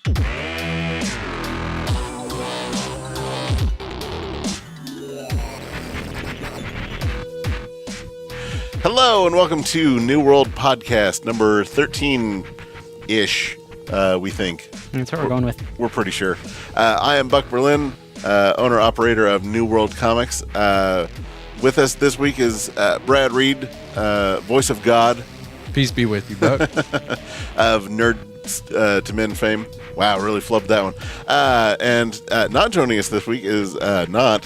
Hello and welcome to New World Podcast number 13-ish, we think. That's what we're going with. We're pretty sure. I am Buck Berlin, owner-operator of New World Comics. With us this week is Brad Reed, voice of God. Peace be with you, Buck. Of Nerds to Men fame. Wow, really flubbed that one. And not joining us this week is not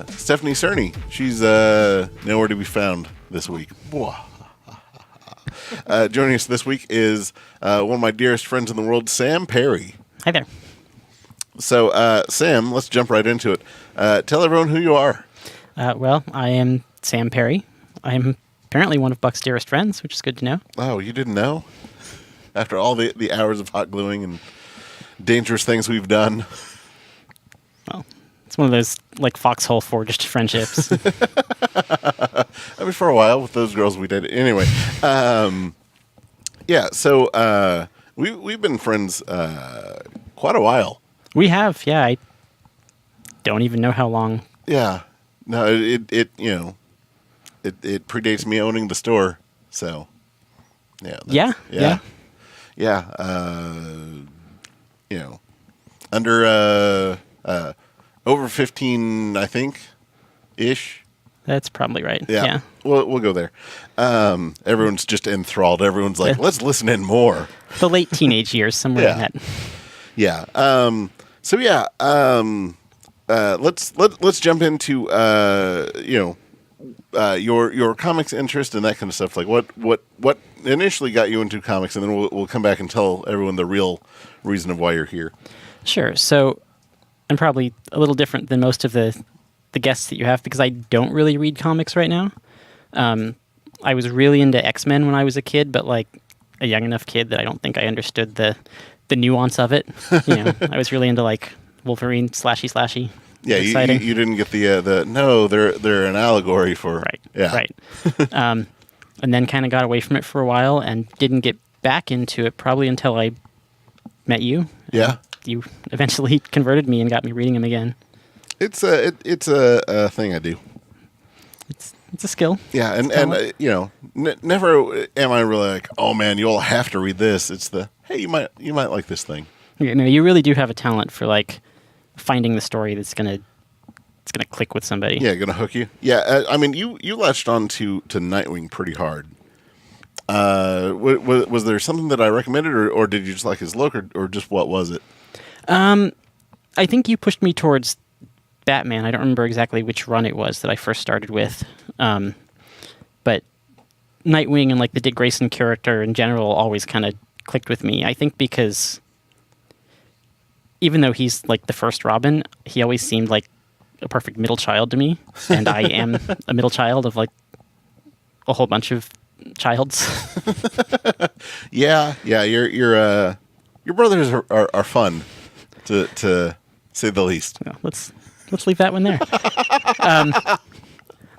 Stephanie Cerny. She's nowhere to be found this week. Joining us this week is one of my dearest friends in the world, Sam Perry. Hi there. So, Sam, let's jump right into it. Tell everyone who you are. Well, I am Sam Perry. I am apparently one of Buck's dearest friends, which is good to know. Oh, you didn't know? After all the hours of hot gluing and dangerous things we've done. Well, it's one of those, like, foxhole forged friendships. I mean, for a while with those girls we did. Anyway, yeah, so we've been friends quite a while. We have, yeah. I don't even know how long. Yeah. No, it predates me owning the store, so yeah. Under over 15, I think, ish. That's probably right. Yeah. We'll go there. Everyone's just enthralled. Everyone's like, let's listen in more. The late teenage years, somewhere in that. Yeah. Let's jump into your comics interest and that kind of stuff. Like what initially got you into comics, and then we'll come back and tell everyone the real reason of why you're here. Sure. So I'm probably a little different than most of the guests that you have because I don't really read comics right now. I was really into X-Men when I was a kid, but like a young enough kid that I don't think I understood the nuance of it. I was really into like Wolverine slashy. Yeah, you didn't get the no, they're an allegory for right. Yeah. Right. And then kind of got away from it for a while and didn't get back into it probably until I met you. Yeah. You eventually converted me and got me reading them again. It's a thing I do. It's a skill. Yeah, never am I really like, oh man, you all have to read this. It's the hey, you might like this thing. You really do have a talent for like finding the story that's gonna click with somebody. Yeah, gonna hook you. Yeah, I mean, you latched on to Nightwing pretty hard. Was there something that I recommended, or did you just like his look, or just what was it? I think you pushed me towards Batman. I don't remember exactly which run it was that I first started with, but Nightwing and like the Dick Grayson character in general always kind of clicked with me. I think because even though he's like the first Robin, he always seemed like a perfect middle child to me, and I am a middle child of like a whole bunch of childs. Yeah. Your brothers are fun, to say the least. Well, let's leave that one there.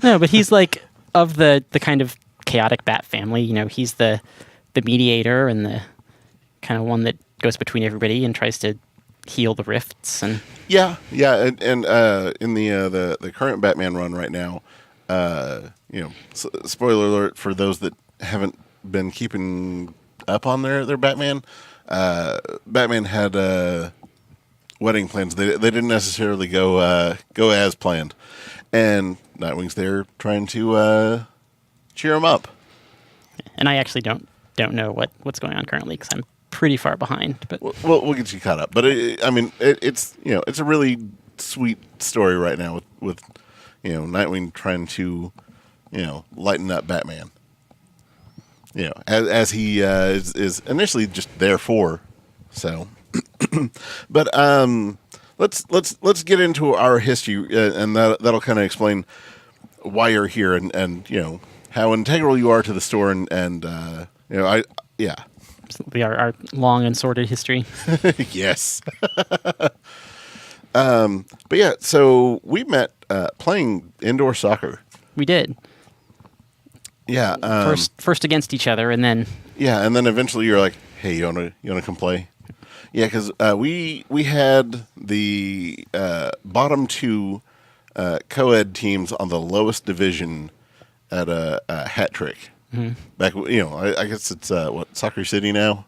No, but he's like of the kind of chaotic Bat family. He's the mediator and the kind of one that goes between everybody and tries to heal the rifts. And yeah, and in the current Batman run right now, spoiler alert for those that haven't been keeping up on their Batman. Batman had wedding plans. They didn't necessarily go as planned, and Nightwing's there trying to cheer him up. And I actually don't know what's going on currently because I'm pretty far behind. But we'll get you caught up. But it's a really sweet story right now with Nightwing trying to lighten up Batman. As he is initially just there for. So, but let's get into our history, and that'll kind of explain why you're here, and how integral you are to the store, and absolutely our long and sordid history. Yes. But yeah, so we met playing indoor soccer. We did. Yeah. First against each other, and then eventually you're like, "Hey, you wanna come play?" Yeah, because we had the bottom two co-ed teams on the lowest division at a hat trick. Mm-hmm. Back, I guess it's what, Soccer City now,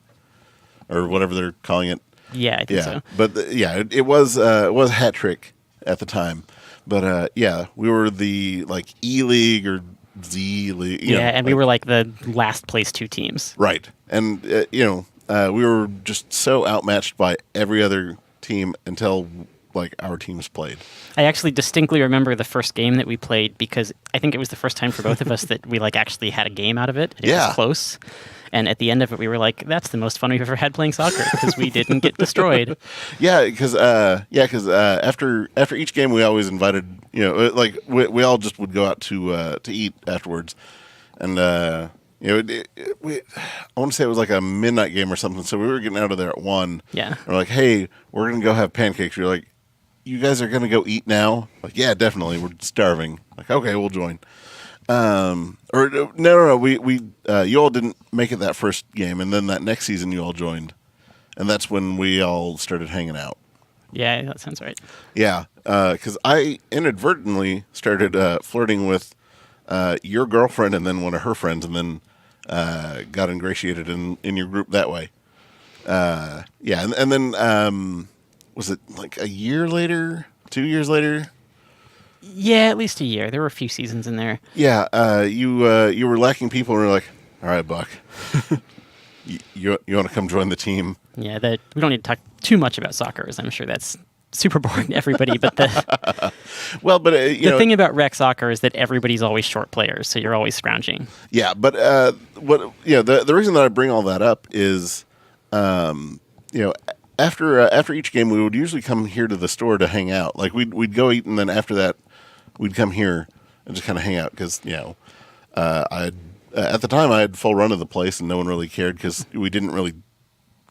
or whatever they're calling it. Yeah, I think so. But it was hat trick at the time. But yeah, we were the like E League or Z League. And we were like the last place two teams. Right, and we were just so outmatched by every other team until like our teams played. I actually distinctly remember the first game that we played because I think it was the first time for both of us that we like actually had a game out of it. It was close. And at the end of it, we were like, that's the most fun we've ever had playing soccer because we didn't get destroyed. Yeah, because after each game, we always invited, like we all just would go out to eat afterwards. And, I want to say it was like a midnight game or something. So we were getting out of there at 1. Yeah. We're like, hey, we're going to go have pancakes. You're like, you guys are going to go eat now? Like, yeah, definitely. We're starving. Like, okay, we'll join. Or no. We you all didn't make it that first game, and then that next season you all joined, and that's when we all started hanging out. Yeah, that sounds right. Yeah, because I inadvertently started flirting with your girlfriend and then one of her friends, and then got ingratiated in your group that way. Yeah, and then was it like a year later, 2 years later? Yeah, at least a year. There were a few seasons in there. Yeah, you were lacking people, and we were like, all right, Buck, you want to come join the team? Yeah, we don't need to talk too much about soccer, as I'm sure that's super boring to everybody. But the the thing about rec soccer is that everybody's always short players, so you're always scrounging. Yeah, but the reason that I bring all that up is, after each game, we would usually come here to the store to hang out. Like we'd go eat, and then after that, we'd come here and just kind of hang out because at the time I had full run of the place, and no one really cared because we didn't really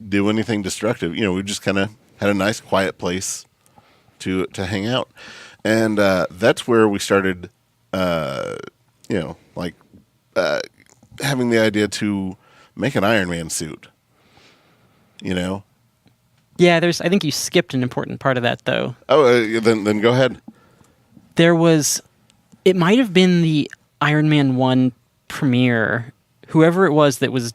do anything destructive. We just kind of had a nice quiet place to hang out, and that's where we started, having the idea to make an Iron Man suit. Yeah, I think you skipped an important part of that, though. Oh, then go ahead. It might have been the Iron Man 1 premiere. Whoever it was that was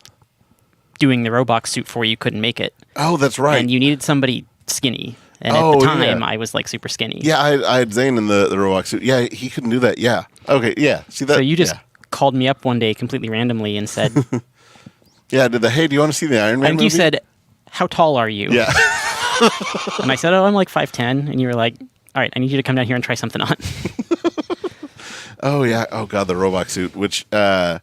doing the Roblox suit for you couldn't make it. Oh, that's right. And you needed somebody skinny. And at the time, I was like super skinny. Yeah, I had Zane in the Roblox suit. Yeah, he couldn't do that. Yeah. Okay, yeah. See that? So you just called me up one day completely randomly and said... Yeah, hey, do you want to see the Iron Man I think movie? you said, how tall are you? Yeah. And I said, I'm like 5'10". And you were like, all right, I need you to come down here and try something on. Oh, yeah. Oh, God, the Roblox suit, which, that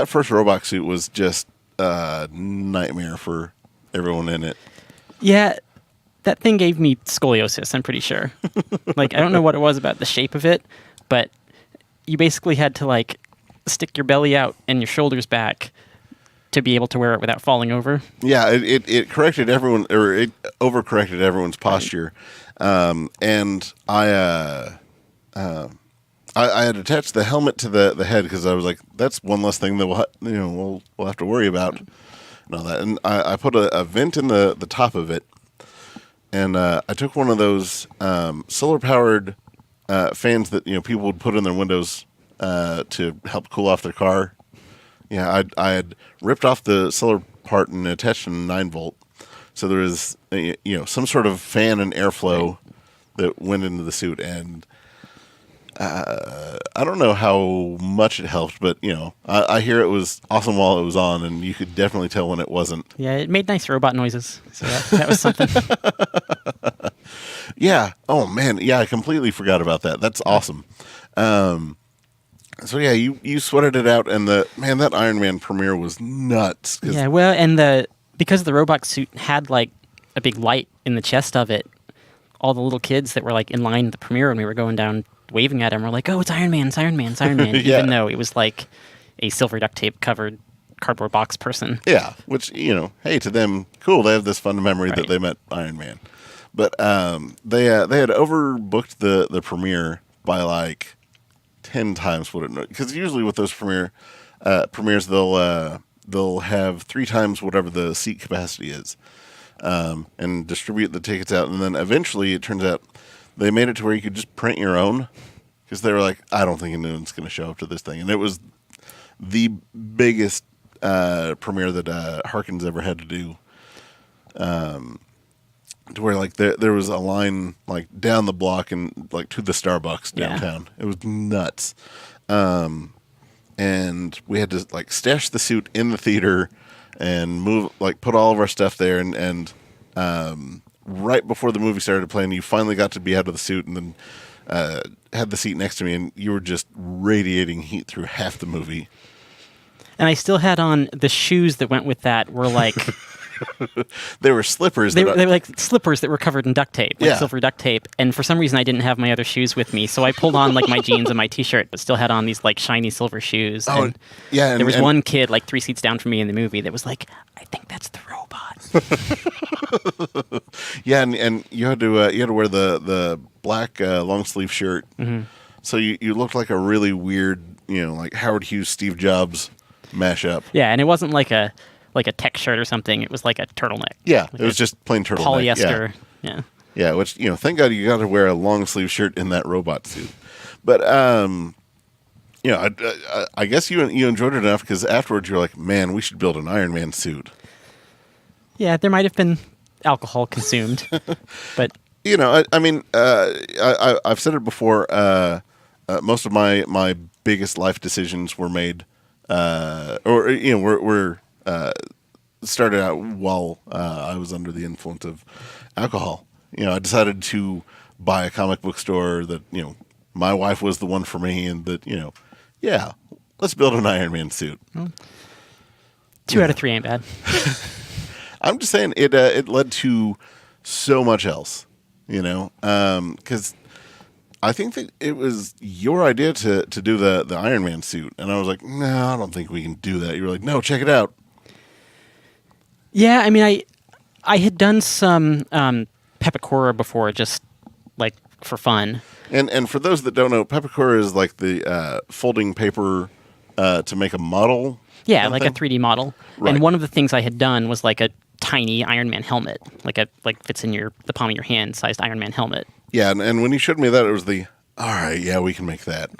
first Roblox suit was just a nightmare for everyone in it. Yeah, that thing gave me scoliosis, I'm pretty sure. Like, I don't know what it was about the shape of it, but you basically had to, like, stick your belly out and your shoulders back to be able to wear it without falling over. Yeah, it corrected everyone, or it overcorrected everyone's posture. And I had attached the helmet to the head because I was like, that's one less thing that we'll have to worry about and all that. And I put a vent in the top of it, and I took one of those solar powered fans that people would put in their windows to help cool off their car. Yeah, I had ripped off the solar part and attached a 9-volt, so there was some sort of fan and airflow that went into the suit, and I don't know how much it helped, but I hear it was awesome while it was on, and you could definitely tell when it wasn't. Yeah, it made nice robot noises, so that was something. Yeah. Oh man. Yeah, I completely forgot about that. That's awesome. So yeah, you sweated it out, and that Iron Man premiere was nuts. Yeah, well, and because the Roblox suit had like a big light in the chest of it, all the little kids that were like in line at the premiere when we were going down waving at him were like, "Oh, it's Iron Man, it's Iron Man, it's Iron Man," Yeah. Even though it was like a silver duct tape covered cardboard box person. Yeah, which hey, to them, cool. They have this fun memory that they met Iron Man, but they had overbooked the premiere by like 10 times what it, because usually with those premieres they'll they'll have 3 times whatever the seat capacity is, and distribute the tickets out. And then eventually, it turns out they made it to where you could just print your own, because they were like, I don't think anyone's going to show up to this thing. And it was the biggest premiere that Harkins ever had to do. To where like there was a line like down the block and like to the Starbucks downtown. Yeah. It was nuts. And we had to like stash the suit in the theater and put all of our stuff there. And right before the movie started playing, you finally got to be out of the suit, and then had the seat next to me, and you were just radiating heat through half the movie. And I still had on the shoes that went with that were like... They were slippers. They were like slippers that were covered in duct tape, like yeah. silver duct tape. And for some reason, I didn't have my other shoes with me, so I pulled on like my jeans and my T-shirt, but still had on these like shiny silver shoes. Oh, and yeah. There was one kid like 3 seats down from me in the movie that was like, "I think that's the robot." Yeah, and you had to wear the black long sleeve shirt, mm-hmm. So you looked like a really weird, like Howard Hughes, Steve Jobs mashup. Yeah, and it wasn't like a tech shirt or something. It was like a turtleneck. Yeah, like it was just plain turtleneck. Polyester. Yeah. Yeah, which, thank God you got to wear a long sleeve shirt in that robot suit. But, I guess you enjoyed it enough because afterwards you're like, man, we should build an Iron Man suit. Yeah, there might have been alcohol consumed, but... I've said it before, most of my biggest life decisions were made, were started out while I was under the influence of alcohol. I decided to buy a comic book store that, my wife was the one for me, and that, let's build an Iron Man suit. Well, 2 out of 3 ain't bad. I'm just saying it led to so much else, because I think that it was your idea to do the Iron Man suit, and I was like, no, I don't think we can do that. You were like, no, check it out. Yeah, I mean, I had done some Pepakura before, just like for fun. And for those that don't know, Pepakura is like the folding paper to make a model. Yeah, like a 3D model. Right. And one of the things I had done was like a tiny Iron Man helmet, like fits in the palm of your hand sized Iron Man helmet. Yeah, and when you showed me that, it was all right, yeah, we can make that.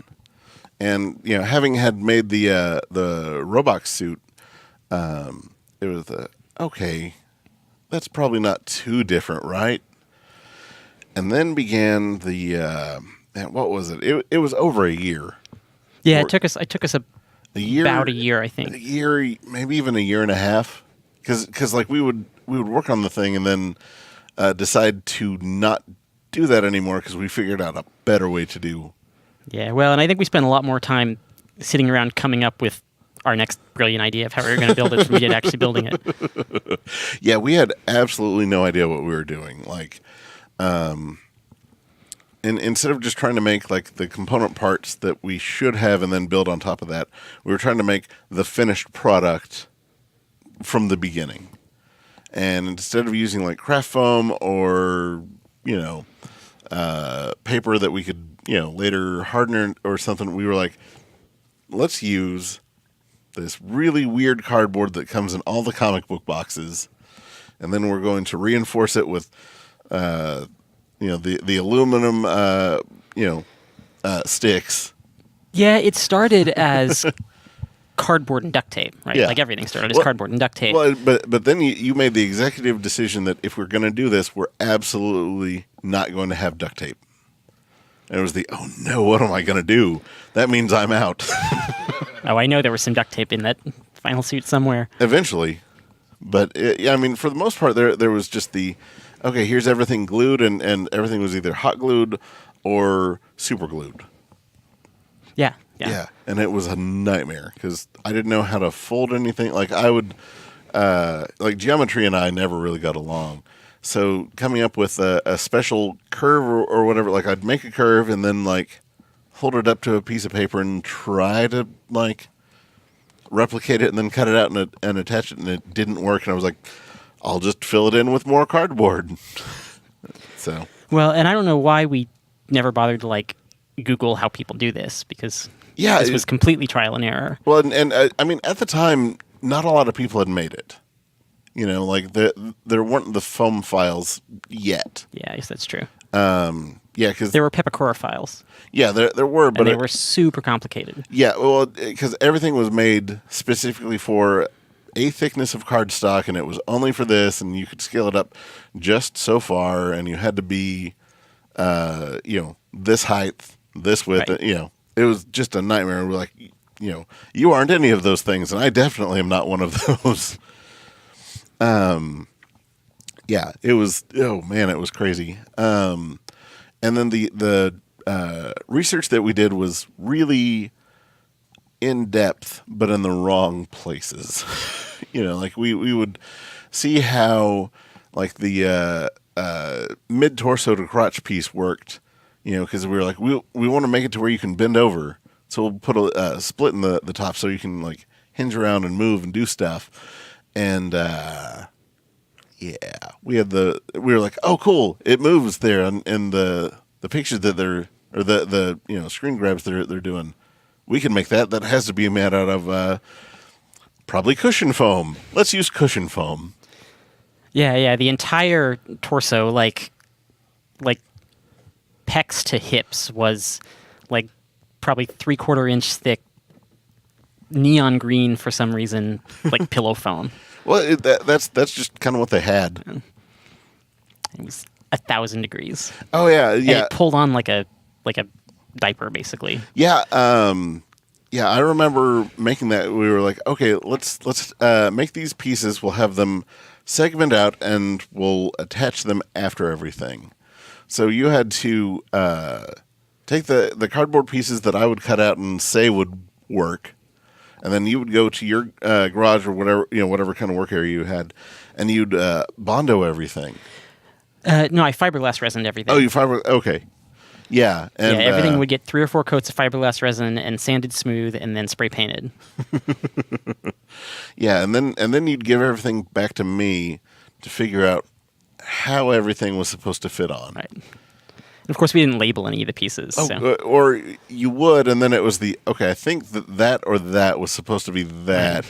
And having had made the Robot suit, it was okay, that's probably not too different, right? And then began the what was it? It was over a year. Yeah, it took us a year, about a year, I think. A year, maybe even a year and a half, because like we would work on the thing and then decide to not do that anymore because we figured out a better way to do. Yeah, well, and I think we spent a lot more time sitting around coming up with our next brilliant idea of how we were going to build it than we did actually building it. Yeah, we had absolutely no idea what we were doing. Like, and instead of just trying to make like the component parts that we should have and then build on top of that, we were trying to make the finished product from the beginning. And instead of using like craft foam or paper that we could later harden or something, we were like, let's use this really weird cardboard that comes in all the comic book boxes, and then we're going to reinforce it with the aluminum sticks. Yeah, it started as cardboard and duct tape, right? Yeah. Like everything started as cardboard and duct tape. Well, but then you made the executive decision that if we're going to do this, we're absolutely not going to have duct tape. And it was oh no, what am I going to do? That means I'm out. Oh, I know there was some duct tape in that final suit somewhere. Eventually. But, for the most part, there was just okay, here's everything glued, and everything was either hot glued or super glued. Yeah. Yeah, and it was a nightmare because I didn't know how to fold anything. Like I would, geometry and I never really got along. So coming up with a special curve or whatever, like I'd make a curve and then like hold it up to a piece of paper and try to like replicate it and then cut it out and attach it, and it didn't work. And I was like, I'll just fill it in with more cardboard. So well, and I don't know why we never bothered to like Google how people do this, because this was completely trial and error. Well, and at the time, not a lot of people had made it. You know, like there weren't the foam files yet. Yeah, I guess that's true. Yeah, because There were Pepicora files, yeah, there were, but and they were super complicated. yeah, well, because everything was made specifically for a thickness of cardstock, and it was only for this, and you could scale it up just so far, and you had to be, this height, this width. Right. It was just a nightmare. We're like, you aren't any of those things, and I definitely am not one of those. Yeah, it was. Oh man, it was crazy. And then the research that we did was really in depth, but in the wrong places. Like we would see how like the mid torso to crotch piece worked. Because we were like we want to make it to where you can bend over, so we'll put a split in the top so you can like hinge around and move and do stuff. And yeah, we were like, oh cool, it moves there, and the pictures that the screen grabs they're doing, we can make that has to be made out of probably cushion foam. Let's use cushion foam. Yeah, the entire torso, like pecs to hips, was like probably 3/4 inch thick neon green for some reason, like pillow foam. Well, that's just kind of what they had. It was 1,000 degrees. Oh yeah, And yeah. it pulled on like a diaper, basically. Yeah, yeah. I remember making that. We were like, okay, let's make these pieces. We'll have them segment out, and we'll attach them after everything. So you had to take the cardboard pieces that I would cut out and say would work, and then you would go to your garage or whatever kind of work area you had, and you'd Bondo everything. No, I fiberglass resined everything. Oh, you fiber? Okay. Yeah, and everything would get 3 or 4 coats of fiberglass resin and sanded smooth, and then spray painted. Yeah, and then you'd give everything back to me to figure out how everything was supposed to fit on. Right. And of course, we didn't label any of the pieces. Oh, so. or you would, and then it was I think that or that was supposed to be that.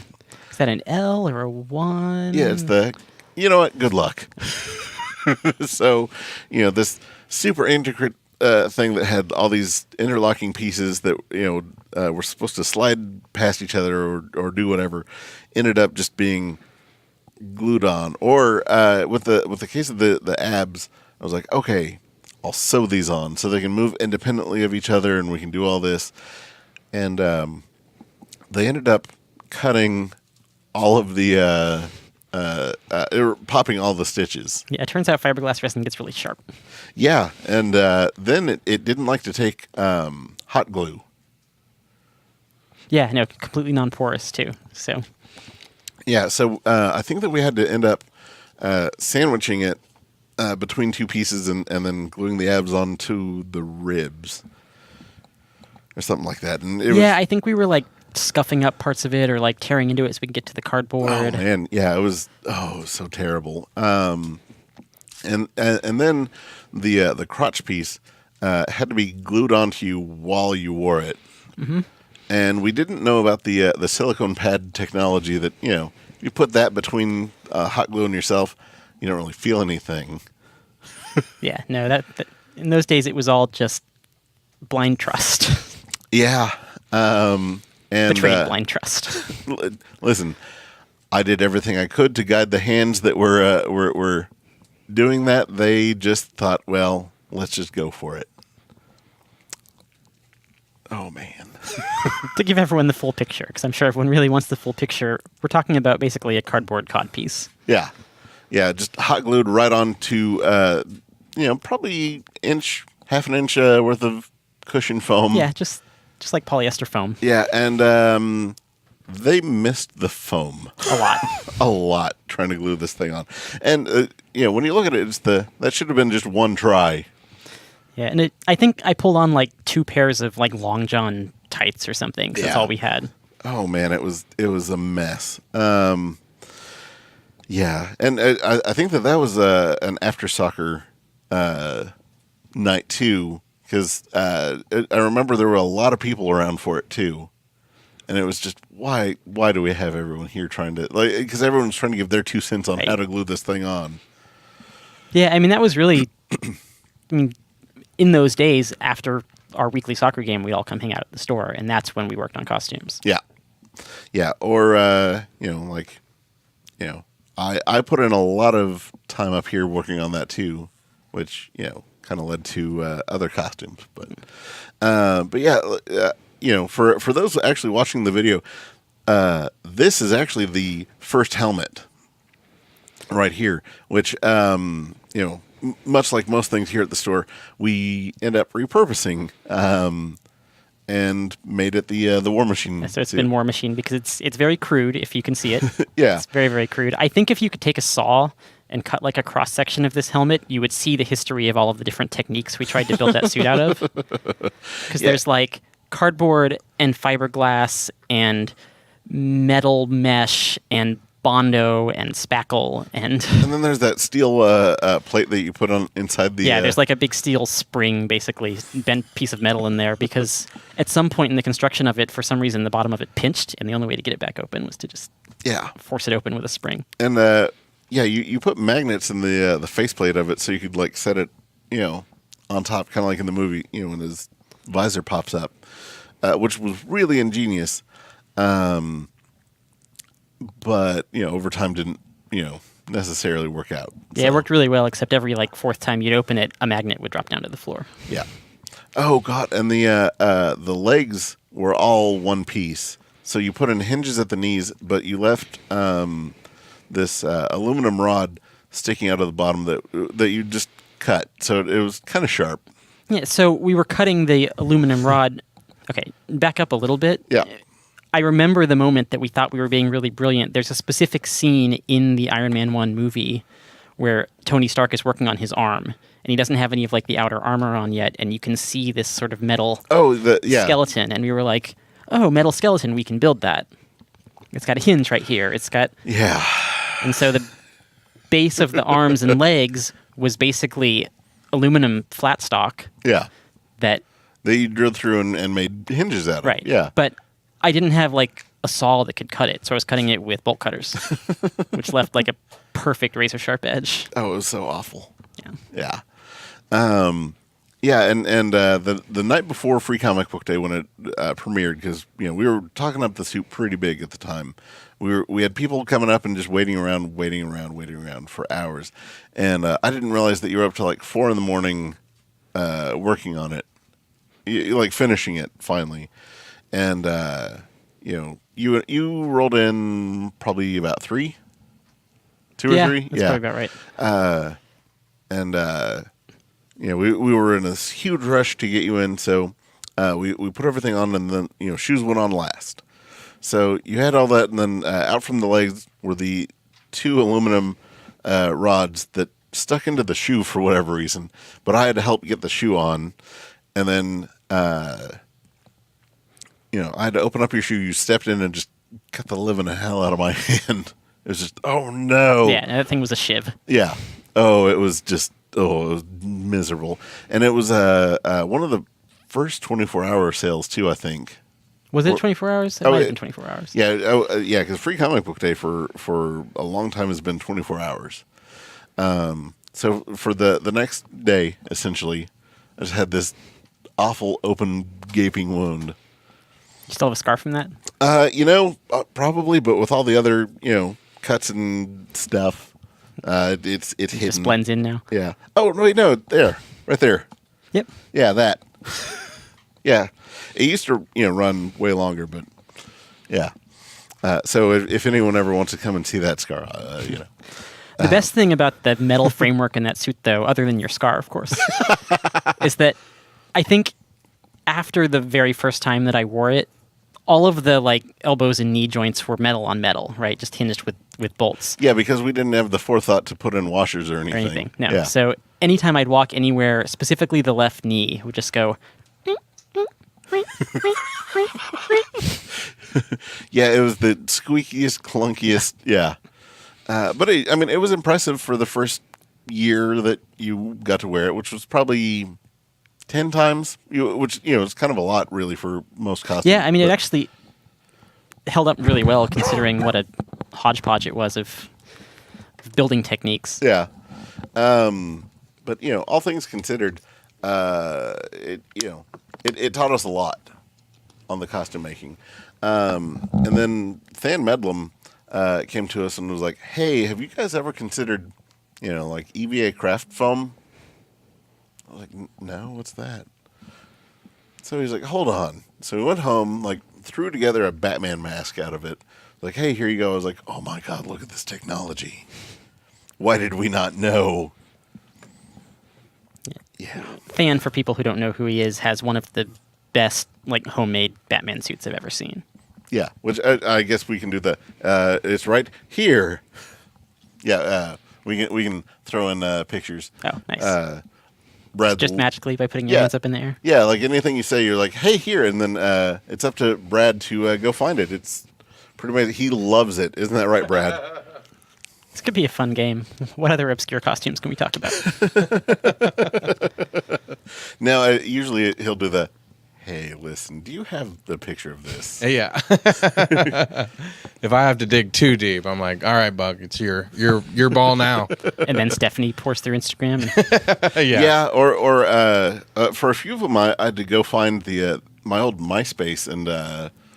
Is that an L or a 1? Yeah, it's you know what? Good luck. So, this super intricate thing that had all these interlocking pieces that were supposed to slide past each other or do whatever, ended up just being glued on. Or with the case of the abs, I was like, okay, I'll sew these on so they can move independently of each other, and we can do all this. And they ended up cutting all of the popping all the stitches. Yeah, it turns out fiberglass resin gets really sharp. Yeah, and then it didn't like to take hot glue. Yeah, no, completely non-porous too. So Yeah, so I think that we had to end up sandwiching it between two pieces and then gluing the abs onto the ribs or something like that. And I think we were like scuffing up parts of it or like tearing into it so we could get to the cardboard. Oh man, yeah, it was so terrible. And then the crotch piece had to be glued onto you while you wore it. Mm-hmm. And we didn't know about the silicone pad technology that you put that between hot glue and yourself, you don't really feel anything. Yeah, no, that in those days it was all just blind trust. Yeah. And betrayed blind trust. Listen, I did everything I could to guide the hands that were doing that. They just thought, well, let's just go for it. Oh man. To give everyone the full picture, because I'm sure everyone really wants the full picture, we're talking about basically a cardboard cod piece. Yeah, just hot glued right onto probably half an inch worth of cushion foam. Yeah, just like polyester foam. Yeah, and they missed the foam A lot. a lot trying to glue this thing on. And when you look at it, that should have been just one try. Yeah, and I think I pulled on like 2 pairs of like long john tights or something. 'Cause that's all we had. Oh man, it was a mess. Yeah, and I think that was an after soccer night too, because I remember there were a lot of people around for it too, And it was just, why do we have everyone here trying to, like, because everyone's trying to give their 2 cents on Right. how to glue this thing on. Yeah, I mean, that was really, I mean, in those days after our weekly soccer game, we'd all come hang out at the store, and that's when we worked on costumes. Yeah. Yeah. Or, I put in a lot of time up here working on that too, which, kind of led to other costumes. But yeah, for those actually watching the video, this is actually the first helmet right here, which, much like most things here at the store, we end up repurposing and made it the War Machine. So it's been War Machine because it's very crude, if you can see it. Yeah. It's very, very crude. I think if you could take a saw and cut like a cross section of this helmet, you would see the history of all of the different techniques we tried to build that suit out of. Because there's like cardboard and fiberglass and metal mesh and Bondo and spackle and then there's that steel plate that you put on inside the there's like a big steel spring, basically bent piece of metal in there, because at some point in the construction of it, for some reason the bottom of it pinched, and the only way to get it back open was to just force it open with a spring. And you put magnets in the faceplate of it so you could like set it on top, kind of like in the movie, when his visor pops up, which was really ingenious. But over time didn't necessarily work out. Yeah, it worked really well, except every like fourth time you'd open it, a magnet would drop down to the floor. Yeah. Oh god, and the legs were all one piece. So you put in hinges at the knees, but you left this aluminum rod sticking out of the bottom that you just cut. So it was kind of sharp. Yeah, so we were cutting the aluminum rod. Okay, back up a little bit. Yeah. I remember the moment that we thought we were being really brilliant. There's a specific scene in the Iron Man 1 movie where Tony Stark is working on his arm, and he doesn't have any of like the outer armor on yet, and you can see this sort of metal skeleton, and we were like, oh, metal skeleton, we can build that. It's got a hinge right here. It's got... Yeah. And so the base of the arms and legs was basically aluminum flat stock. Yeah. That you drilled through and made hinges out of. Right. Yeah. But I didn't have like a saw that could cut it, so I was cutting it with bolt cutters, which left like a perfect razor sharp edge. Oh, it was so awful. Yeah. Yeah. And the night before Free Comic Book Day, when it premiered, because we were talking up the suit pretty big at the time. We had people coming up and just waiting around for hours, and I didn't realize that you were up till like 4 a.m. Working on it, like finishing it finally. And you rolled in probably about 3, 2 or 3. That's probably about right. We were in this huge rush to get you in, so we put everything on, and then shoes went on last. So you had all that, and then out from the legs were the 2 aluminum rods that stuck into the shoe for whatever reason. But I had to help get the shoe on, and then I had to open up your shoe. You stepped in and just cut the living hell out of my hand. It was just, oh no. Yeah, that thing was a shiv. Yeah. Oh, it was just, it was miserable. And it was one of the first 24-hour sales too, I think. Was it 24 hours? It might have been 24 hours. Yeah, because Free Comic Book Day for a long time has been 24 hours. So for the next day, essentially, I just had this awful open gaping wound. You still have a scar from that? Probably, but with all the other, cuts and stuff, it's hidden. It just blends in now. Yeah. Oh, wait, no, right there. Yep. Yeah, that. Yeah. It used to, run way longer, but yeah. So if anyone ever wants to come and see that scar, The best thing about the metal framework in that suit, though, other than your scar, of course, is that I think after the very first time that I wore it, all of the like elbows and knee joints were metal on metal, right? Just hinged with bolts. Yeah, because we didn't have the forethought to put in washers or anything. No. Yeah. So anytime I'd walk anywhere, specifically the left knee, would just go. Yeah, it was the squeakiest, clunkiest. Yeah. But it was impressive for the first year that you got to wear it, which was probably 10 times, which is kind of a lot really for most costumes. Yeah, it actually, held up really well considering what a hodgepodge it was of building techniques. Yeah. But all things considered, it taught us a lot on the costume making. And then Than Medlem came to us and was like, "Hey, have you guys ever considered, like EVA craft foam?" I was like, "No, what's that?" So he's like, "Hold on." So we went home, like threw together a Batman mask out of it. Like, "Hey, here you go." I was like, "Oh my God, look at this technology. Why did we not know?" Yeah. Than, for people who don't know who he is, has one of the best like homemade Batman suits I've ever seen. Yeah, which I guess we can do the. It's right here. Yeah, we can throw in pictures. Oh, nice. Brad Just magically by putting your hands up in the air. Yeah, like anything you say, you're like, "Hey, here," and then it's up to Brad to go find it. It's pretty amazing. He loves it, isn't that right, Brad? This could be a fun game. What other obscure costumes can we talk about? Now, usually he'll do the, "Hey, listen, do you have the picture of this?" Yeah. If I have to dig too deep, I'm like, all right, Buck, it's your ball now. And then Stephanie pours through Instagram. Yeah. Or for a few of them, I had to go find my old MySpace and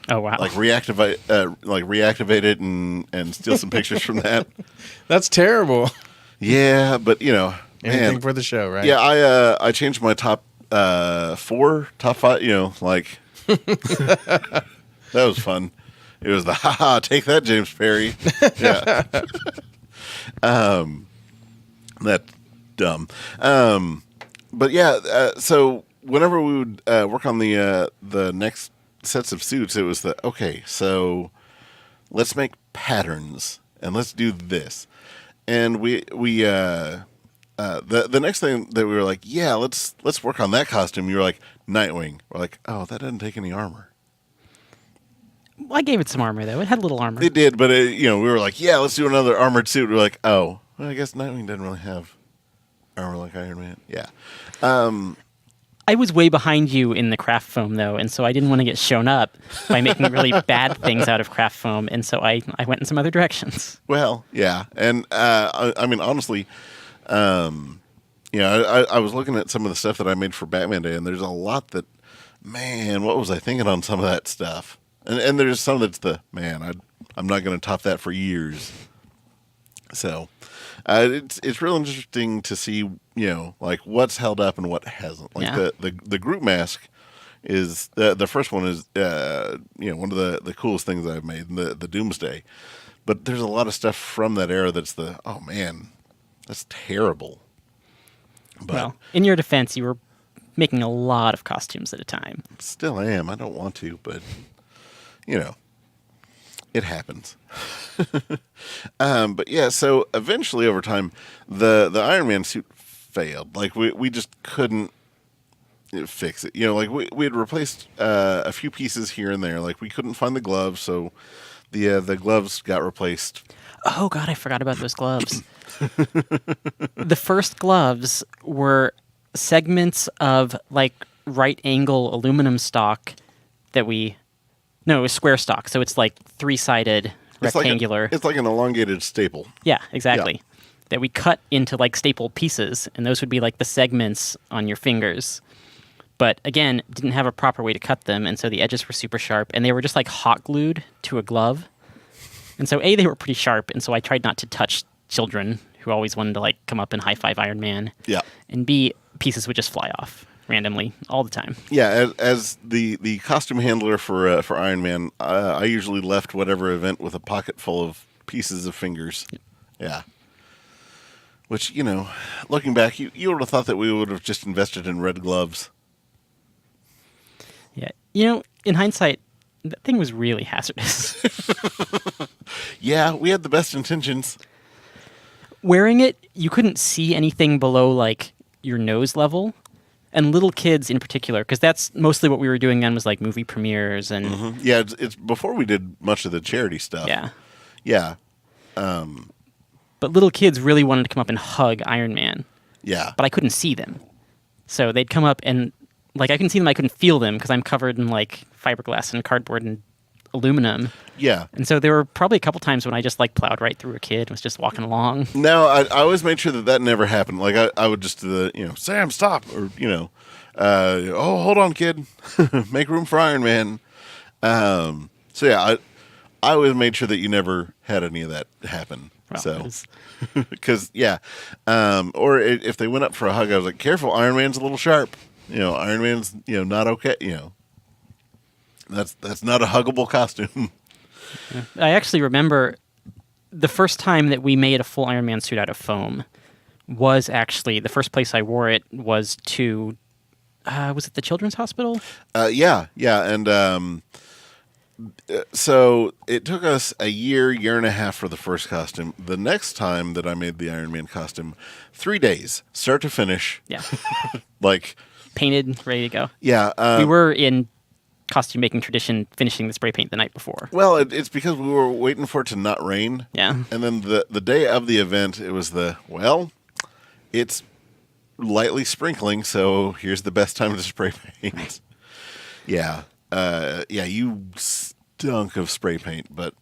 Oh wow! like reactivate it and steal some pictures from that. That's terrible. Yeah, but Anything man, for the show, right? yeah, I changed my top 4, top 5. Like that was fun. It was the haha, take that, James Perry. Yeah, that's dumb. But yeah, so whenever we would work on the next sets of suits, it was okay, so let's make patterns and let's do this. And we the next thing that we were like, yeah, let's work on that costume. You were like, Nightwing. We're like, oh, that doesn't take any armor. Well, I gave it some armor though. It had a little armor. It did, but we were like, yeah, let's do another armored suit. We were like, oh, well, I guess Nightwing doesn't really have armor like Iron Man. Yeah. I was way behind you in the craft foam though, and so I didn't want to get shown up by making really bad things out of craft foam, and so I went in some other directions. Well, yeah, and I mean, honestly, I was looking at some of the stuff that I made for Batman Day, and there's a lot that, man, what was I thinking on some of that stuff? And there's some that's I'm not going to top that for years. So it's real interesting to see, like what's held up and what hasn't. Like the group mask is the first one is one of the coolest things I've made, the Doomsday. But there's a lot of stuff from that era that's oh man, that's terrible. But Well, in your defense, you were making a lot of costumes at a time. still am. I don't want to, but it happens. But yeah, so eventually over time, the Iron Man suit failed. Like we just couldn't fix it. Like we had replaced a few pieces here and there. Like we couldn't find the gloves, so the gloves got replaced. Oh god, I forgot about those gloves. The first gloves were segments of like right angle aluminum stock that no, it was square stock, so it's like 3-sided rectangular. It's like an elongated staple. Yeah, exactly. Yeah. That we cut into like staple pieces, and those would be like the segments on your fingers. But again, didn't have a proper way to cut them, and so the edges were super sharp, and they were just like hot glued to a glove. And so A, they were pretty sharp, and so I tried not to touch children who always wanted to like come up and high five Iron Man. Yeah. And B, pieces would just fly off randomly all the time. Yeah, as the costume handler for Iron Man, I usually left whatever event with a pocket full of pieces of fingers. Yeah. Which, looking back, you would have thought that we would have just invested in red gloves. Yeah. In hindsight, that thing was really hazardous. Yeah, we had the best intentions. Wearing it, you couldn't see anything below like your nose level. And little kids in particular, because that's mostly what we were doing then was like movie premieres and... Mm-hmm. Yeah, it's before we did much of the charity stuff. Yeah. Yeah. But little kids really wanted to come up and hug Iron Man. Yeah. But I couldn't see them. So they'd come up and, like, I couldn't see them, I couldn't feel them, because I'm covered in, like, fiberglass and cardboard and aluminum. Yeah. And so there were probably a couple times when I just like plowed right through a kid and was just walking along. No, I always made sure that never happened. Like I would just Sam, stop, or oh, hold on, kid, make room for Iron Man. So yeah, I always made sure that you never had any of that happen. Well, So because or if they went up for a hug, I was like, careful, Iron Man's a little sharp. Iron Man's not okay. That's not a huggable costume. I actually remember the first time that we made a full Iron Man suit out of foam was actually the first place I wore it was to, was it the Children's Hospital? Yeah, and so it took us a year and a half for the first costume. The next time that I made the Iron Man costume, 3 days, start to finish. Yeah. Like painted, ready to go. Yeah. We were in costume making tradition finishing the spray paint the night before. Well, it's because we were waiting for it to not rain. Yeah. And then the day of the event, it was it's lightly sprinkling, so here's the best time to spray paint. Right. Yeah. You stunk of spray paint, but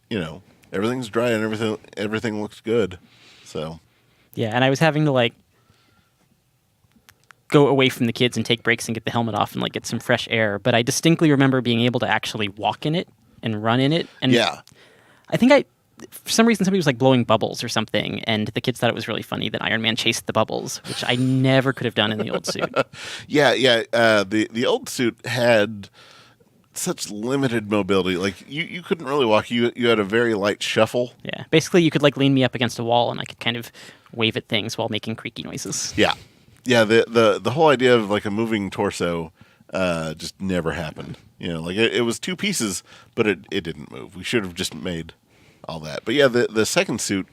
everything's dry and everything looks good. So yeah, and I was having to go away from the kids and take breaks and get the helmet off and get some fresh air. But I distinctly remember being able to actually walk in it and run in it. And yeah, I think for some reason somebody was blowing bubbles or something, and the kids thought it was really funny that Iron Man chased the bubbles, which I never could have done in the old suit. Yeah. The old suit had such limited mobility. Like you couldn't really walk. You had a very light shuffle. Yeah, basically you could lean me up against a wall and I could kind of wave at things while making creaky noises. Yeah. Yeah, the whole idea of a moving torso just never happened. It was two pieces, but it didn't move. We should have just made all that. But yeah, the second suit,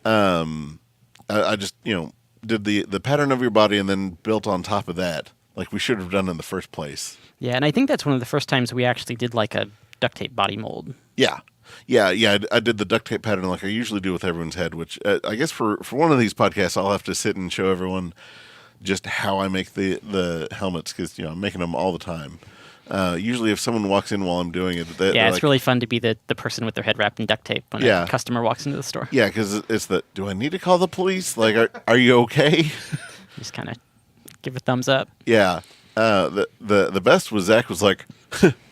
I just did the pattern of your body and then built on top of that, like we should have done in the first place. Yeah, and I think that's one of the first times we actually did a duct tape body mold. Yeah. I did the duct tape pattern like I usually do with everyone's head, which I guess for one of these podcasts I'll have to sit and show everyone just how I make the helmets, because I'm making them all the time. Usually if someone walks in while I'm doing it, it's really fun to be the person with their head wrapped in duct tape when a customer walks into the store. Yeah, because it's do I need to call the police? Are you okay? Just kind of give a thumbs up. Yeah. The best was Zach was like,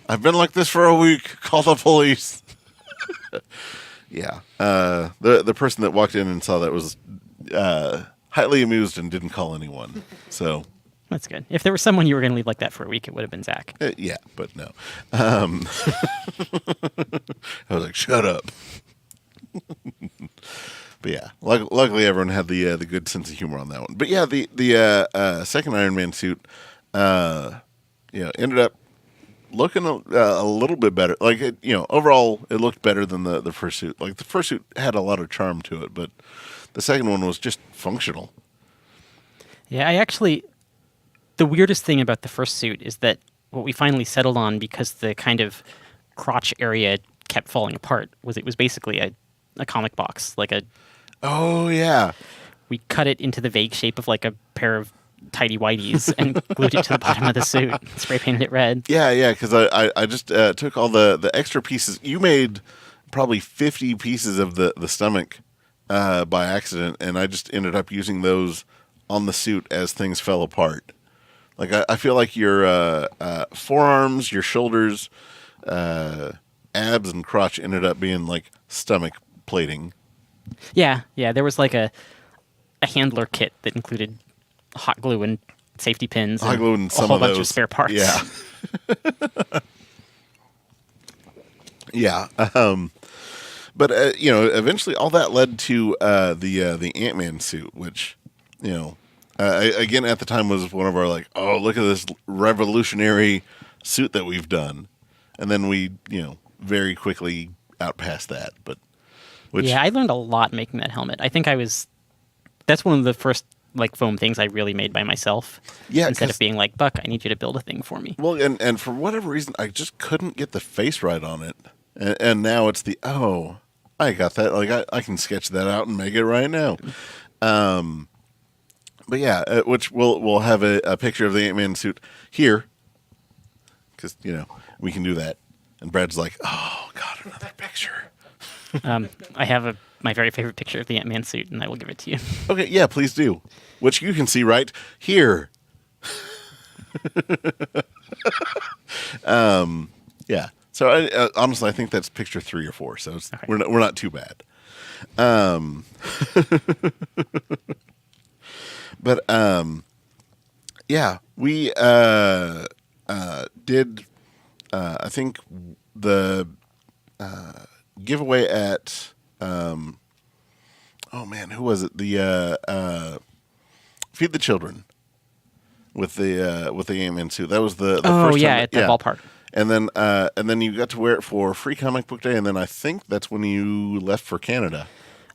I've been like this for a week. Call the police. Yeah. The person that walked in and saw that was highly amused and didn't call anyone. So that's good. If there was someone you were going to leave like that for a week, it would have been Zach. Yeah, but no. I was like, shut up. But yeah, luckily everyone had the good sense of humor on that one. But yeah, the second Iron Man suit, ended up looking a little bit better. Overall, it looked better than the first suit. Like the first suit had a lot of charm to it, but the second one was just functional. Yeah, the weirdest thing about the first suit is that what we finally settled on, because the kind of crotch area kept falling apart, was it was basically a comic box, Oh yeah. We cut it into the vague shape of a pair of tidy whities and glued it to the bottom of the suit, spray painted it red. Yeah, because I just took all the extra pieces. You made probably 50 pieces of the stomach by accident, and I just ended up using those on the suit as things fell apart. I feel like your forearms, your shoulders, abs, and crotch ended up being stomach plating. Yeah. There was a handler kit that included hot glue and safety pins, hot glue and some a whole of bunch those. of spare parts. Yeah. Yeah. But eventually all that led to the Ant-Man suit, which again at the time was one of our look at this revolutionary suit that we've done, and then we very quickly outpassed that. But I learned a lot making that helmet. I think that's one of the first foam things I really made by myself. Yeah, instead of being Buck, I need you to build a thing for me. Well, and for whatever reason, I just couldn't get the face right on it, and now it's I got that. I can sketch that out and make it right now. But yeah, which we'll have a picture of the Ant-Man suit here, because we can do that. And Brad's like, oh god, another picture. I have my very favorite picture of the Ant-Man suit, and I will give it to you. Okay, yeah, please do. Which you can see right here. Yeah. So honestly, I think that's picture 3 or 4. So Okay. we're not too bad. But yeah, we did. I think the giveaway at. Oh man, who was it? The Feed the Children with the Ant-Man suit. That was the Oh first yeah, time at the ballpark. And then you got to wear it for Free Comic Book Day, and then I think that's when you left for Canada.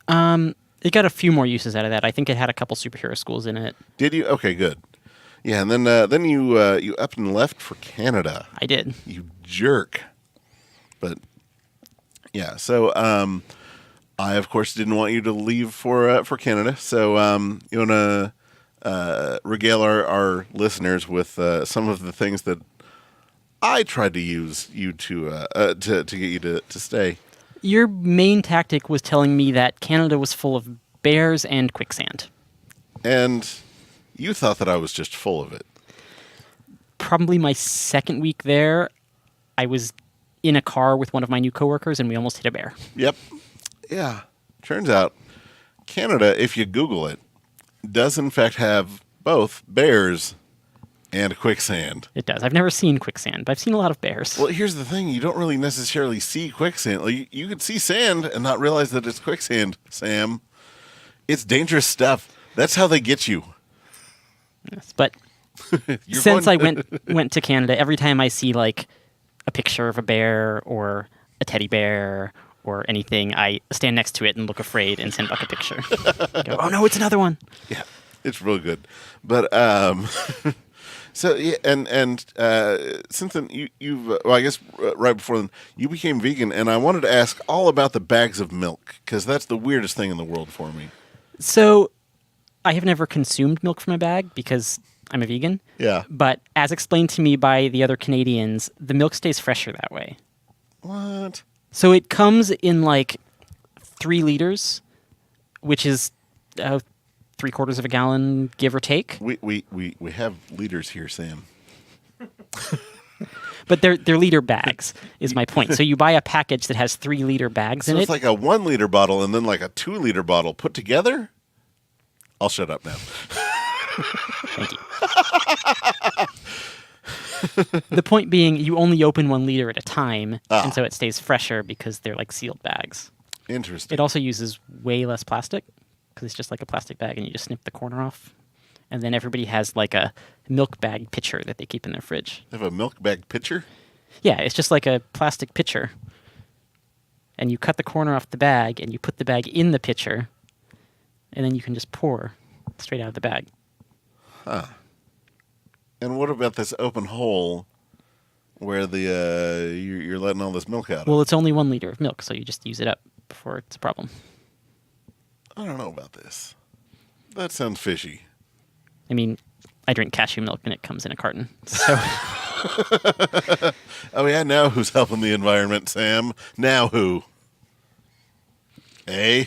It got a few more uses out of that. I think it had a couple superhero schools in it. Did you? Okay, good. Yeah, and then you up and left for Canada. I did. You jerk. But yeah, so I of course didn't want you to leave for Canada. So you want to regale our listeners with some of the things that I tried to use you to get you to stay. Your main tactic was telling me that Canada was full of bears and quicksand. And you thought that I was just full of it. Probably my second week there, I was in a car with one of my new coworkers, and we almost hit a bear. Yep. Yeah. Turns out Canada, if you Google it, does in fact have both bears and quicksand. It does. I've never seen quicksand, but I've seen a lot of bears. Well, here's the thing. You don't really necessarily see quicksand. Like, you could see sand and not realize that it's quicksand, Sam. It's dangerous stuff. That's how they get you. Yes, but since I went to Canada, every time I see like a picture of a bear or a teddy bear or anything, I stand next to it and look afraid and send back a picture. Go, oh no, it's another one. Yeah, it's real good. But so yeah, and since then you've well, I guess right before then you became vegan, and I wanted to ask all about the bags of milk because that's the weirdest thing in the world for me. So I have never consumed milk from a bag because I'm a vegan. Yeah. But as explained to me by the other Canadians, the milk stays fresher that way. What? So it comes in like 3 liters, which is 3/4 of a gallon, give or take. We have liters here, Sam. But they're liter bags, is my point. So you buy a package that has 3-liter bags So in it's it. like a 1 liter bottle and then like a 2 liter bottle put together? I'll shut up now. Thank you. The point being, you only open 1 liter at a time, and so it stays fresher because they're like sealed bags. Interesting. It also uses way less plastic because it's just like a plastic bag, and you just snip the corner off. And then everybody has like a milk bag pitcher that they keep in their fridge. They have a milk bag pitcher? Yeah, it's just like a plastic pitcher. And you cut the corner off the bag, and you put the bag in the pitcher, and then you can just pour straight out of the bag. And what about this open hole where the you're letting all this milk out of? Well, it's only 1 liter of milk, so you just use it up before it's a problem. I don't know about this. That sounds fishy. I mean, I drink cashew milk, and it comes in a carton. So Oh yeah, now who's helping the environment, Sam? Now who? Eh?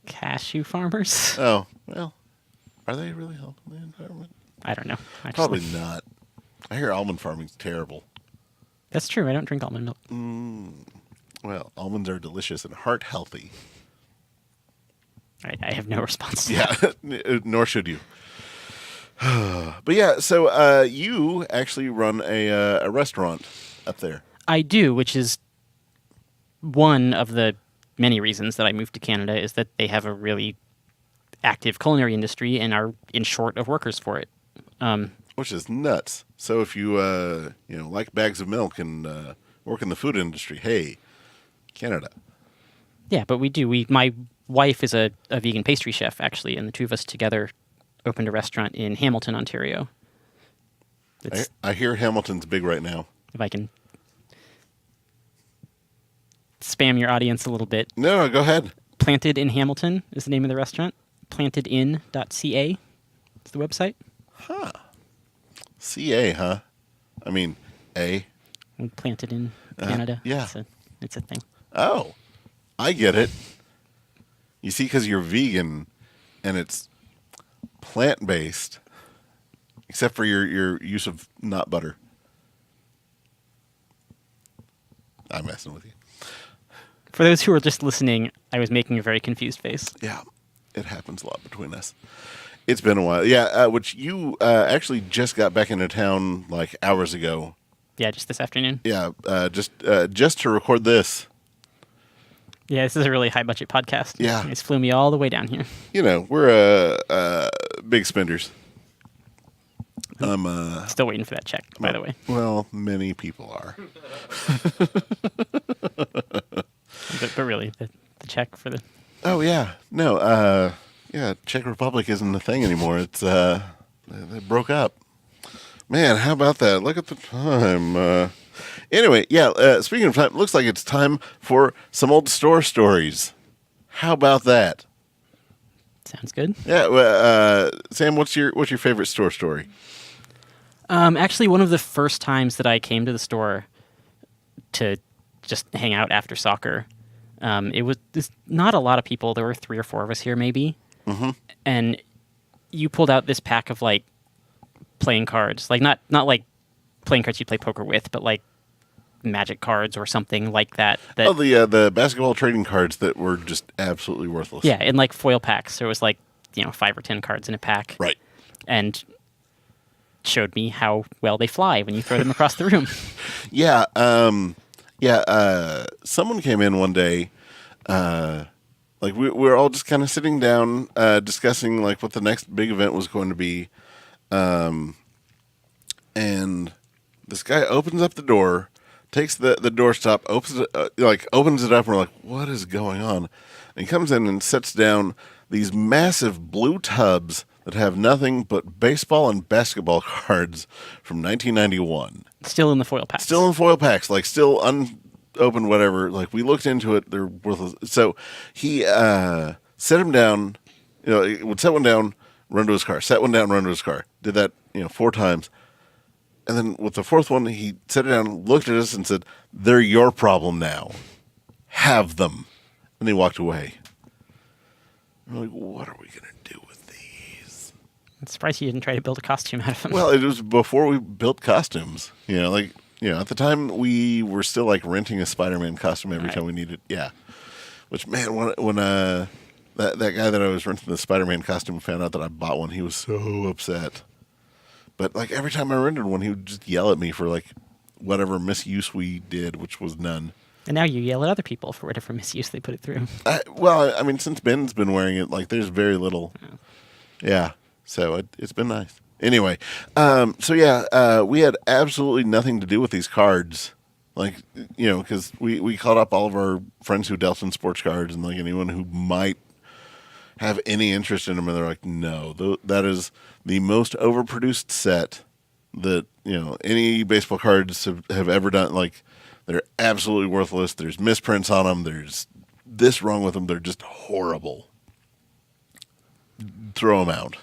cashew farmers? Oh, well, are they really helping the environment? I don't know. Actually. Probably not. I hear almond farming's terrible. That's true. I don't drink almond milk. Well, almonds are delicious and heart healthy. I have no response to that. Yeah, nor should you. But yeah, so you actually run a restaurant up there. I do, which is one of the many reasons that I moved to Canada, is that they have a really active culinary industry and are in short of workers for it. Which is nuts. So if you like bags of milk and work in the food industry, hey, Canada. Yeah, but we do. My wife is a vegan pastry chef, actually, and the two of us together opened a restaurant in Hamilton, Ontario. I hear Hamilton's big right now. If I can spam your audience a little bit. No, go ahead. Planted in Hamilton is the name of the restaurant. Plantedin.ca is the website. CA, huh? I mean, A. Planted in Canada. yeah. It's a It's a thing. Oh, I get it. You see, because you're vegan and it's plant-based, except for your use of nut butter. I'm messing with you. For those who are just listening, I was making a very confused face. Yeah, it happens a lot between us. It's been a while. Yeah, which you actually just got back into town like hours ago. Yeah, just this afternoon. Yeah, just to record this. Yeah, this is a really high-budget podcast. Yeah. It's flew me all the way down here. You know, we're big spenders. Still waiting for that check, by the way. Well, many people are. But really, the check for the... Oh, yeah. No, yeah, Czech Republic isn't a thing anymore. It's, they broke up. Man, how about that? Look at the time. Anyway, yeah, speaking of time, looks like it's time for some old store stories. How about that? Sounds good. Yeah, Sam, what's your favorite store story? Actually, one of the first times that I came to the store to just hang out after soccer, it was not a lot of people. There were 3 or 4 of us here, maybe. Mm-hmm. And you pulled out this pack of like playing cards, like not like playing cards you play poker with, but like magic cards or something like that. Oh, the basketball trading cards that were just absolutely worthless. Yeah, in like foil packs. There was like 5 or 10 cards in a pack. Right. And showed me how well they fly when you throw them across the room. Yeah. Someone came in one day. Like we were all just kind of sitting down, discussing like what the next big event was going to be. And this guy opens up the door, takes the doorstop, opens it up, and we're like, what is going on? And he comes in and sets down these massive blue tubs that have nothing but baseball and basketball cards from 1991. Still in the foil packs. Still in foil packs, like still unopened, whatever. Like we looked into it, they're worthless. So he set him down. He would set one down, run to his car. Set one down, run to his car. Did that 4 times. And then with the 4th one, he set it down, looked at us, and said, "They're your problem now. Have them." And he walked away. We're like, what are we going to do with these? I'm surprised you didn't try to build a costume out of them. Well, it was before we built costumes. At the time we were still like renting a Spider-Man costume every time we needed. Yeah. Which, man, when that guy that I was renting the Spider-Man costume found out that I bought one, he was so upset. But like every time I rented one, he would just yell at me for like whatever misuse we did, which was none. And now you yell at other people for whatever misuse they put it through. Well, I mean, since Ben's been wearing it, like there's very little. Oh. Yeah. So it's been nice. Anyway, we had absolutely nothing to do with these cards. Like, because we called up all of our friends who dealt in sports cards and like anyone who might have any interest in them, and they're like, no, that is the most overproduced set that any baseball cards have ever done. Like, they're absolutely worthless. There's misprints on them. There's this wrong with them. They're just horrible. Throw them out.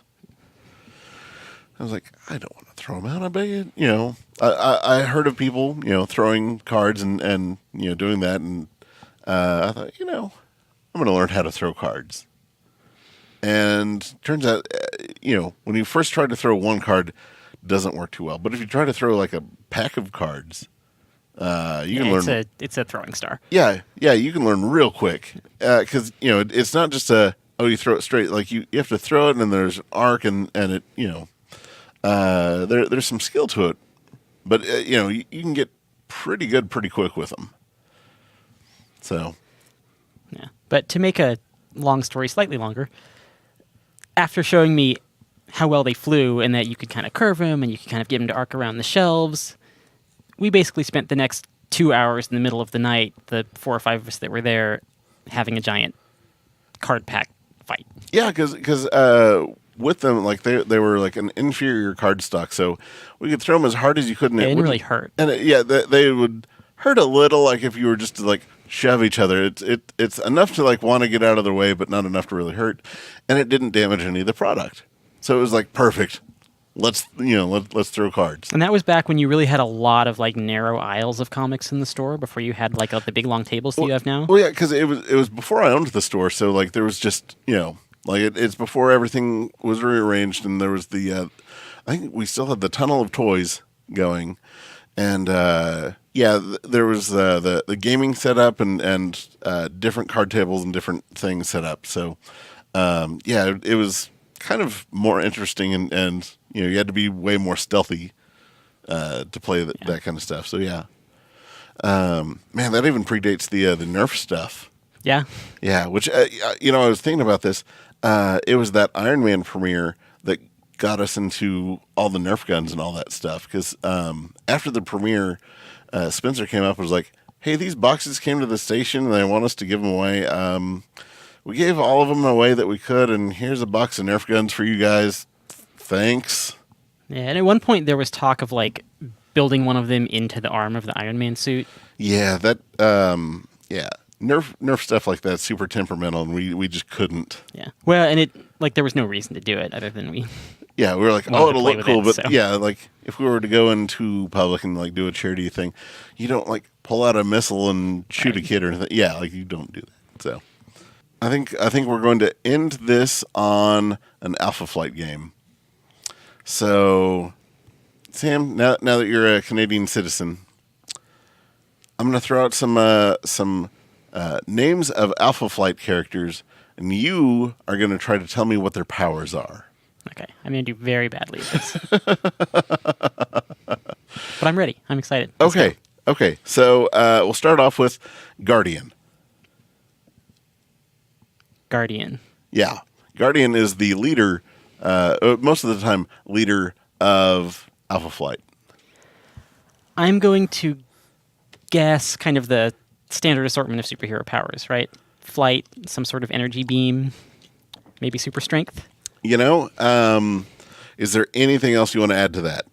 I was like, I don't want to throw them out. I bet you, I heard of people, throwing cards and doing that, and I thought, I'm going to learn how to throw cards. And turns out, when you first try to throw one card, it doesn't work too well. But if you try to throw like a pack of cards, you can learn. It's a throwing star. Yeah, you can learn real quick because it's not just you throw it straight. Like you have to throw it, and then there's an arc, and it there's some skill to it. But you can get pretty good pretty quick with them. So, yeah. But to make a long story slightly longer, after showing me how well they flew and that you could kind of curve them and you could kind of get them to arc around the shelves, we basically spent the next 2 hours in the middle of the night, the 4 or 5 of us that were there, having a giant card pack fight. Yeah, because with them, like they were like an inferior card stock, so we could throw them as hard as you could. And it didn't really hurt. And they would hurt a little, like if you were just to like shove each other. It's enough to like want to get out of their way, but not enough to really hurt. And it didn't damage any of the product, so it was like perfect. let's throw cards. And that was back when you really had a lot of like narrow aisles of comics in the store before you had like the big long tables that you have now. Well, yeah, because it was before I owned the store, so like there was just like it's before everything was rearranged, and there was the I think we still had the tunnel of toys going, and there was the gaming setup and different card tables and different things set up. So it was kind of more interesting, and you had to be way more stealthy to play that kind of stuff. So yeah, man, that even predates the Nerf stuff. Yeah. Yeah, which I was thinking about this. It was that Iron Man premiere that got us into all the Nerf guns and all that stuff. Because after the premiere, Spencer came up and was like, "Hey, these boxes came to the station and they want us to give them away. We gave all of them away that we could, and here's a box of Nerf guns for you guys. Thanks." Yeah, and at one point there was talk of like building one of them into the arm of the Iron Man suit. Yeah, that Nerf stuff like that's super temperamental, and we just couldn't. Yeah. Well, and it like there was no reason to do it other than we. Yeah, we were like, wanted to it'll play look with cool, it, but so. yeah, like if we were to go into public and like do a charity thing, you don't like pull out a missile and shoot a kid or anything. Yeah, like you don't do that. So, I think we're going to end this on an Alpha Flight game. So, Sam, now that you're a Canadian citizen, I'm going to throw out some names of Alpha Flight characters, and you are going to try to tell me what their powers are. Okay, I'm going to do very badly at this. But I'm ready. I'm excited. Let's go. Okay. So we'll start off with Guardian. Guardian. Yeah, Guardian is the leader, most of the time, leader of Alpha Flight. I'm going to guess kind of the standard assortment of superhero powers, right? Flight, some sort of energy beam, maybe super strength. Is there anything else you want to add to that?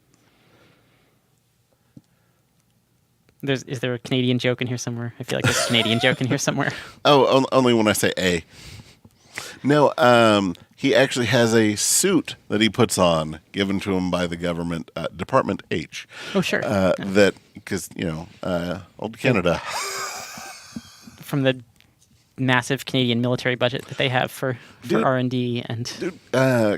Is there a Canadian joke in here somewhere? I feel like there's a Canadian joke in here somewhere. Oh, only when I say A. No, he actually has a suit that he puts on, given to him by the government, Department H. Oh, sure. That, because, old Canada. From the massive Canadian military budget that they have for R&D and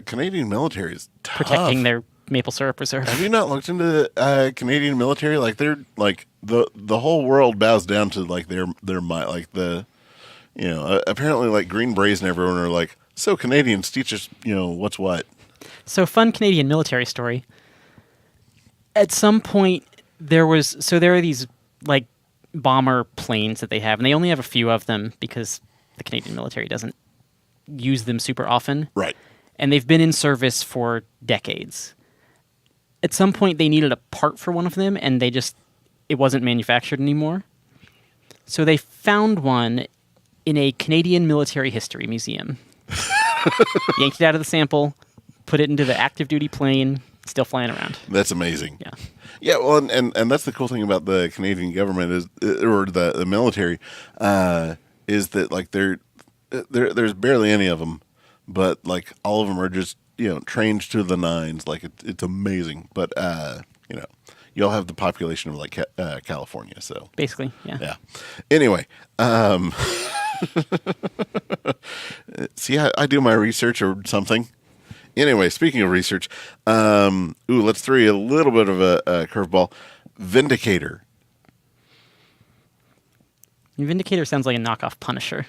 Canadian military is tough. protecting their maple syrup reserve. Have you not looked into the Canadian military? Like they're like the whole world bows down to like their might. Like apparently like Green Berets and everyone are like, so Canadians teach us what's what. So fun Canadian military story. At some point there are these like bomber planes that they have, and they only have a few of them because the Canadian military doesn't use them super often. Right. And they've been in service for decades. At some point, they needed a part for one of them, and it wasn't manufactured anymore. So they found one in a Canadian military history museum. Yanked it out of the sample, put it into the active duty plane, still flying around. That's amazing. Yeah. Yeah, well, and that's the cool thing about the Canadian government or the military, is that like there's barely any of them, but like all of them are just trained to the nines. Like it's amazing. But you all have the population of like California, so Basically, yeah. yeah. Anyway, see, I do my research or something. Anyway, speaking of research, let's throw you a little bit of a curveball. Vindicator. Vindicator sounds like a knockoff Punisher.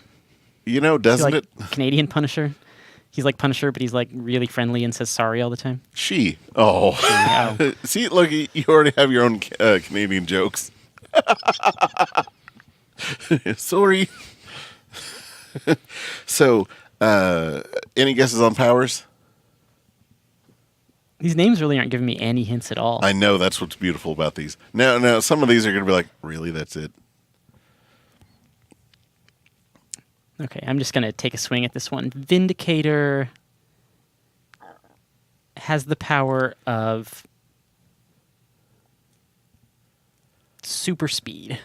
Doesn't like it? Canadian Punisher. He's like Punisher, but he's like really friendly and says sorry all the time. She. Oh. Oh. See, look, you already have your own Canadian jokes. Sorry. So, any guesses on powers? These names really aren't giving me any hints at all. I know, that's what's beautiful about these. Now, some of these are going to be like, really, that's it? Okay, I'm just going to take a swing at this one. Vindicator has the power of super speed.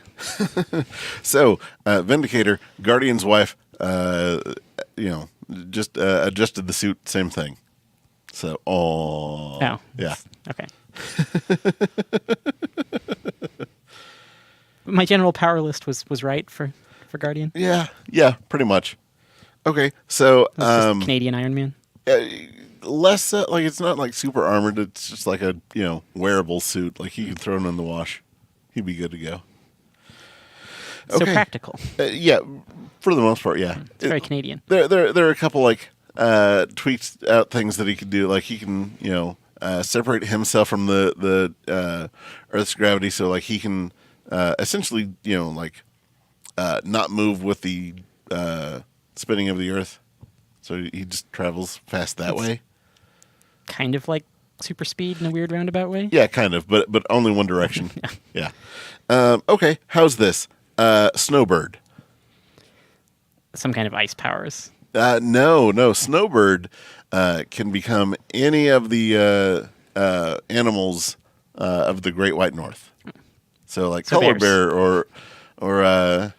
So, Vindicator, Guardian's wife, just adjusted the suit, same thing. So, Oh. yeah. Okay. My general power list was right for Guardian. Yeah, pretty much. Okay, so It's just Canadian Iron Man. less like it's not like super armored. It's just like a wearable suit. Like he could throw it in the wash, he'd be good to go. So practical. Yeah, for the most part, yeah. It's very Canadian. There are a couple like tweaks out things that he could do. Like he can separate himself from the Earth's gravity, so like he can essentially not move with the spinning of the Earth. So he just travels fast that way. Kind of like super speed in a weird roundabout way. Yeah, kind of, but only one direction. Yeah. Okay, how's this? Snowbird. Some kind of ice powers. No. Snowbird can become any of the animals of the Great White North. So like Color bears. Bear or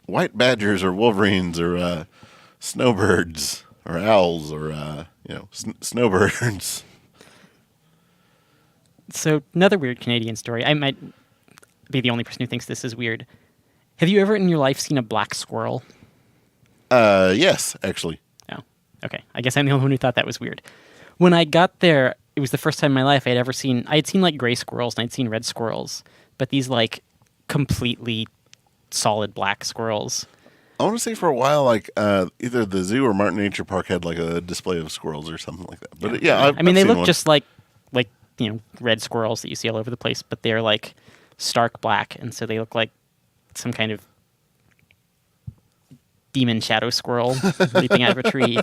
white badgers or wolverines or snowbirds or owls or snowbirds. So another weird Canadian story. I might be the only person who thinks this is weird. Have you ever in your life seen a black squirrel? Yes, actually. Oh, okay. I guess I'm the only one who thought that was weird. When I got there, it was the first time in my life I had seen like gray squirrels and I'd seen red squirrels, but these like completely solid black squirrels. I want to say for a while, like either the zoo or Martin Nature Park had like a display of squirrels or something like that. But yeah, I mean, they I've seen look one. just like red squirrels that you see all over the place, but they're like stark black, and so they look like some kind of demon shadow squirrel leaping out of a tree.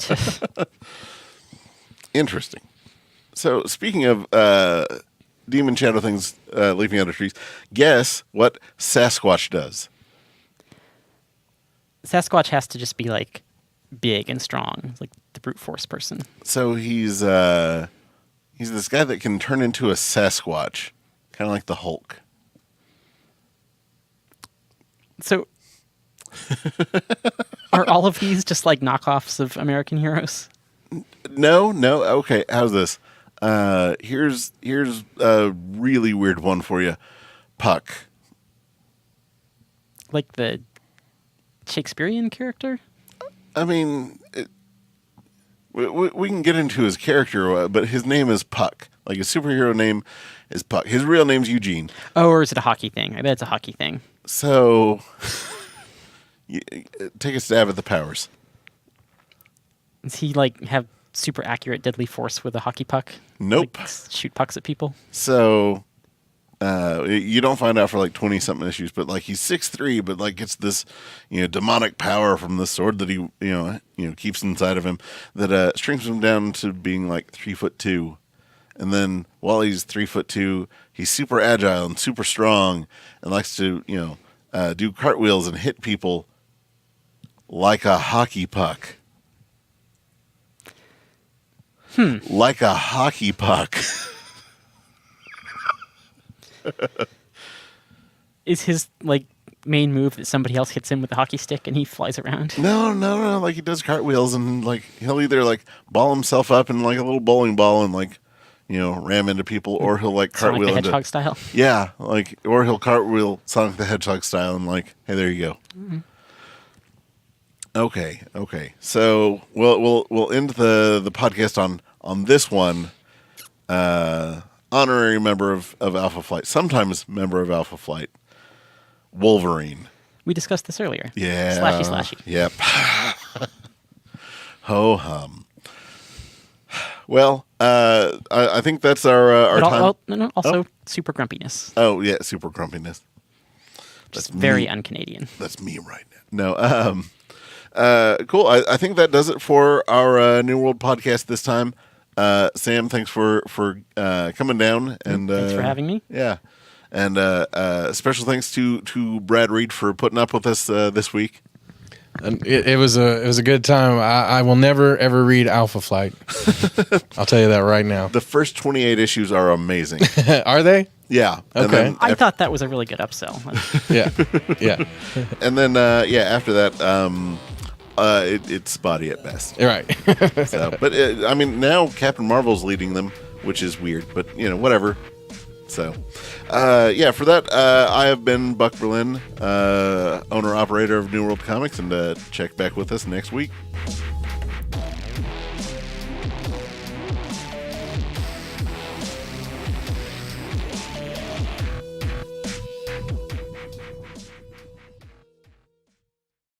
Interesting. So speaking of demon shadow things leaping out of trees, guess what Sasquatch does? Sasquatch has to just be like big and strong, like the brute force person. So he's this guy that can turn into a Sasquatch, kind of like the Hulk. So are all of these just like knockoffs of American heroes? No. Okay, how's this? Here's a really weird one for you. Puck. Like the Shakespearean character? I mean, we can get into his character, but his name is Puck. Like his superhero name is Puck. His real name's Eugene. Oh, or is it a hockey thing? I bet it's a hockey thing. So, take a stab at the powers. Does he like have super accurate deadly force with a hockey puck? Nope. Like, shoot pucks at people? So, you don't find out for like 20-something issues, but like he's 6'3", but like gets this, demonic power from the sword that he, keeps inside of him that shrinks him down to being like 3'2". And then while he's 3'2", he's super agile and super strong and likes to, do cartwheels and hit people like a hockey puck. Like a hockey puck. Is his like main move that somebody else hits him with a hockey stick and he flies around? No. Like he does cartwheels and like he'll either like ball himself up in like a little bowling ball and like ram into people, or he'll like Sonic cartwheel the into Hedgehog style. Yeah, like or he'll cartwheel Sonic the Hedgehog style and like, hey, there you go. Mm-hmm. Okay. So we'll end the podcast on this one. Honorary member of Alpha Flight, sometimes member of Alpha Flight, Wolverine. We discussed this earlier. Yeah. Slashy. Yep. Ho hum. Well, I think that's our time. Also, super grumpiness. Oh yeah, super grumpiness. Just very un-Canadian. That's me right now. No. Cool. I think that does it for our New World podcast this time. Sam, thanks for coming down and thanks for having me. Yeah, and special thanks to Brad Reed for putting up with us this week. And it was a good time. I will never ever read Alpha Flight. I'll tell you that right now. The first 28 issues are amazing. Are they? Yeah. Okay. I thought that was a really good upsell. Yeah. And then after that, It's spotty at best. Right. So, but I mean, now Captain Marvel's leading them, which is weird, but whatever. So, yeah, for that, I have been Buck Berlin, owner operator of New World Comics, and check back with us next week.